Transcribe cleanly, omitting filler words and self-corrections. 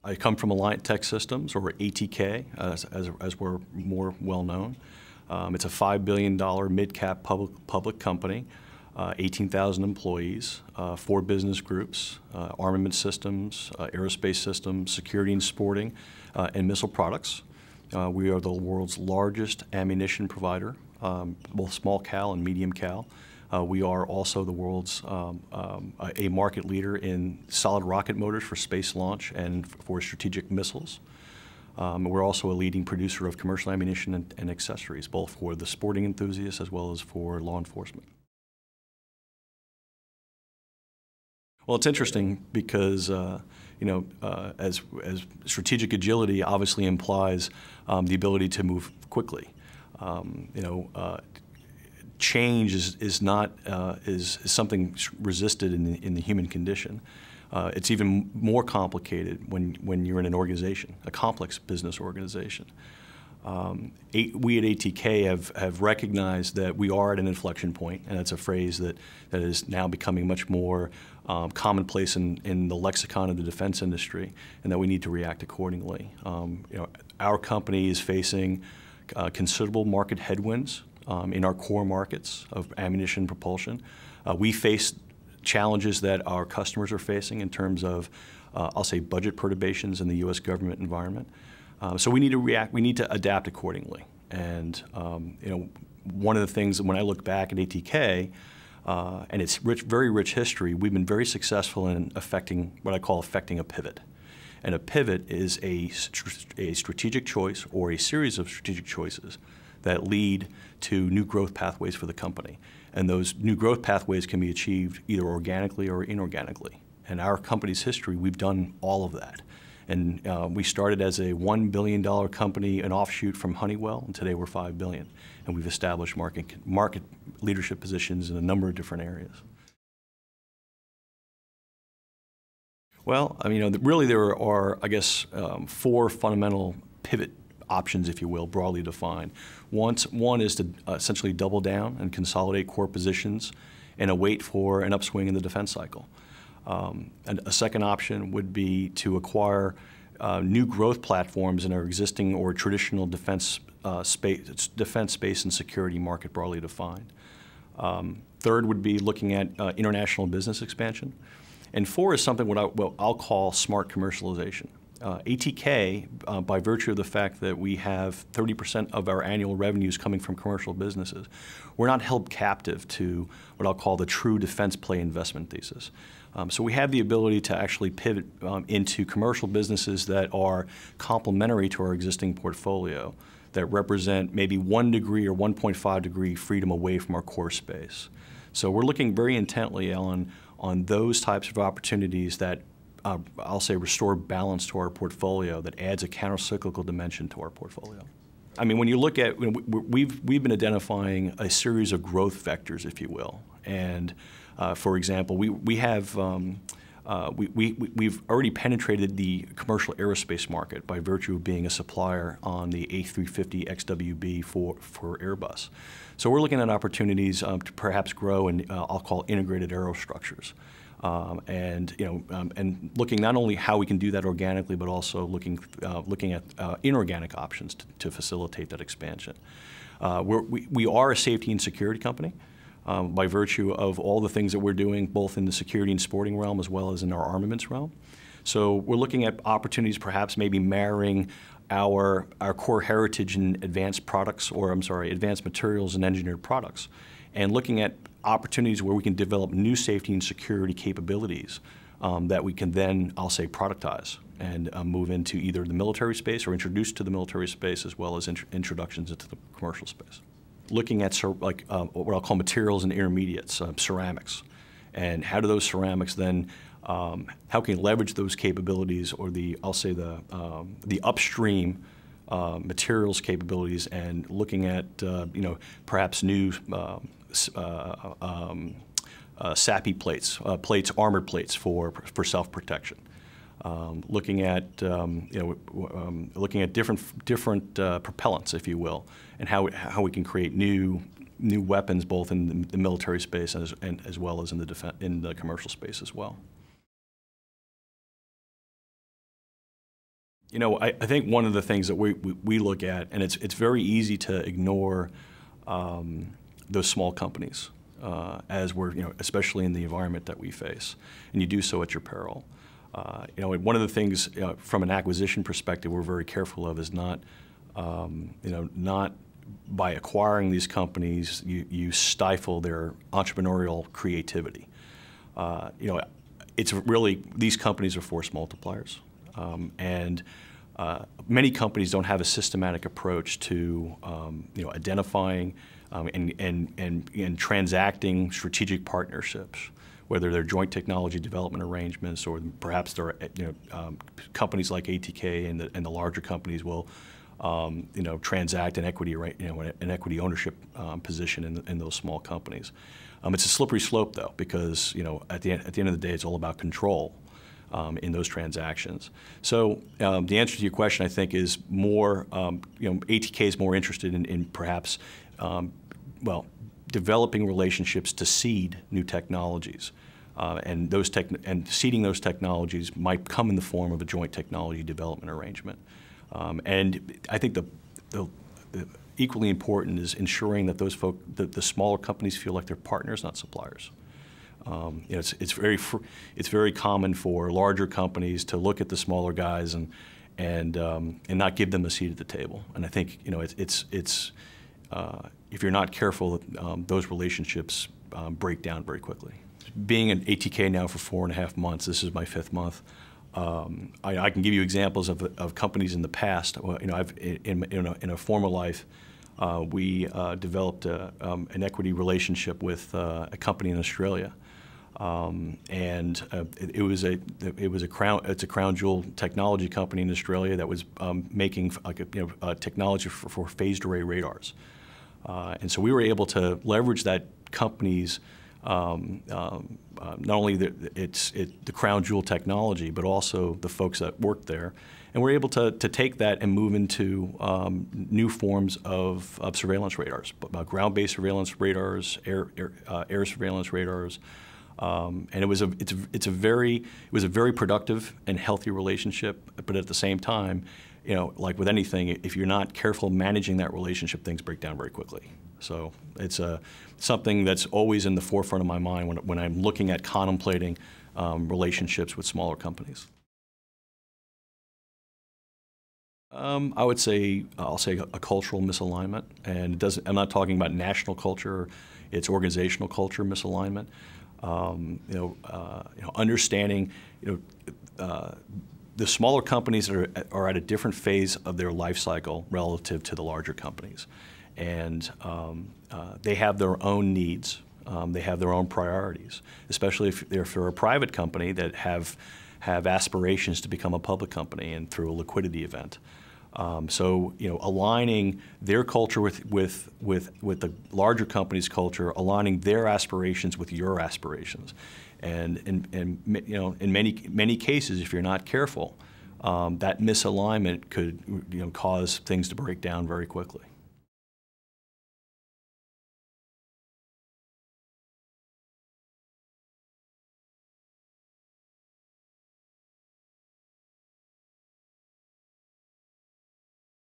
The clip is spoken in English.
I come from Alliant Tech Systems, or ATK, as we're more well known. It's a $5 billion mid-cap public company, 18,000 employees, 4 business groups, armament systems, aerospace systems, security and sporting, and missile products. We are the world's largest ammunition provider, both small cal and medium cal. We are also the world's a market leader in solid rocket motors for space launch and for strategic missiles. We're also a leading producer of commercial ammunition and accessories, both for the sporting enthusiasts as well as for law enforcement. Well, it's interesting because as strategic agility obviously implies the ability to move quickly. Change is something resisted in the human condition. It's even more complicated when you're in an organization, a complex business organization. We at ATK have recognized that we are at an inflection point, and that's a phrase that is now becoming much more commonplace in the lexicon of the defense industry, and that we need to react accordingly. Our company is facing considerable market headwinds in our core markets of ammunition propulsion. We face challenges that our customers are facing in terms of, I'll say, budget perturbations in the U.S. government environment. So we need to react. We need to adapt accordingly. And one of the things when I look back at ATK, and its very rich history, we've been very successful in affecting what I call affecting a pivot. And a pivot is a strategic choice or a series of strategic choices that lead to new growth pathways for the company. And those new growth pathways can be achieved either organically or inorganically. In our company's history, we've done all of that. And we started as a $1 billion company, an offshoot from Honeywell, and today we're $5 billion. And we've established market leadership positions in a number of different areas. Well, really there are, I guess, 4 fundamental pivot options, if you will, broadly defined. One is to essentially double down and consolidate core positions and await for an upswing in the defense cycle. And a second option would be to acquire new growth platforms in our existing or traditional defense space and security market, broadly defined. Third would be looking at international business expansion. And 4 is something what I'll call smart commercialization. ATK, by virtue of the fact that we have 30% of our annual revenues coming from commercial businesses, we're not held captive to what I'll call the true defense play investment thesis. So we have the ability to actually pivot into commercial businesses that are complementary to our existing portfolio, that represent maybe 1 degree or 1.5 degree freedom away from our core space. So we're looking very intently on those types of opportunities that I'll say restore balance to our portfolio, that adds a counter-cyclical dimension to our portfolio. When you look at, we've been identifying a series of growth vectors, if you will. And for example, we've already penetrated the commercial aerospace market by virtue of being a supplier on the A350 XWB for Airbus. So we're looking at opportunities to perhaps grow in I'll call integrated aerostructures. And looking not only how we can do that organically, but also looking at inorganic options to facilitate that expansion. We are a safety and security company by virtue of all the things that we're doing, both in the security and sporting realm as well as in our armaments realm. So we're looking at opportunities, perhaps maybe marrying our core heritage in advanced products, or advanced materials and engineered products, and looking at opportunities where we can develop new safety and security capabilities that we can then, I'll say, productize and move into either the military space or introduce to the military space, as well as introductions into the commercial space. Looking at what I'll call materials and intermediates, ceramics, and how do those ceramics then, how can you leverage those capabilities, or I'll say the upstream materials capabilities, and looking at perhaps new SAPI plates, armored plates for self-protection. Looking at different propellants, if you will, and how we can create new weapons both in the military space as well as in the commercial space as well. You know, I think one of the things that we look at, and it's very easy to ignore those small companies as we're, especially in the environment that we face, and you do so at your peril. One of the things from an acquisition perspective we're very careful of is not, not by acquiring these companies you stifle their entrepreneurial creativity. It's really, these companies are force multipliers. And many companies don't have a systematic approach to identifying and transacting strategic partnerships, whether they're joint technology development arrangements or perhaps they're companies like ATK and the larger companies will transact an equity an equity ownership position in those small companies. It's a slippery slope though, because at the end of the day it's all about control. In those transactions. So the answer to your question, I think, is more, ATK is more interested in perhaps, developing relationships to seed new technologies. And seeding those technologies might come in the form of a joint technology development arrangement. And I think the equally important is ensuring that the smaller companies feel like they're partners, not suppliers. It's very common for larger companies to look at the smaller guys and not give them a seat at the table. And I think if you're not careful, those relationships break down very quickly. Being an ATK now for 4.5 months, this is my 5th month. I can give you examples of companies in the past. I've in a former life. We developed an equity relationship with a company in Australia. It's a crown jewel technology company in Australia that was making technology for phased array radars, and so we were able to leverage that company's not only the crown jewel technology, but also the folks that worked there, and we're able to take that and move into new forms of surveillance radars, ground-based surveillance radars, air surveillance radars. And it was a very productive and healthy relationship. But at the same time, like with anything, if you're not careful managing that relationship, things break down very quickly. So it's something that's always in the forefront of my mind when I'm looking at contemplating relationships with smaller companies. I'll say a cultural misalignment, and I'm not talking about national culture; it's organizational culture misalignment. Understanding, the smaller companies that are at a different phase of their life cycle relative to the larger companies, and they have their own needs, they have their own priorities, especially if they're a private company that have aspirations to become a public company and through a liquidity event. So aligning their culture with the larger company's culture, aligning their aspirations with your aspirations, and in many cases, if you're not careful, that misalignment could cause things to break down very quickly.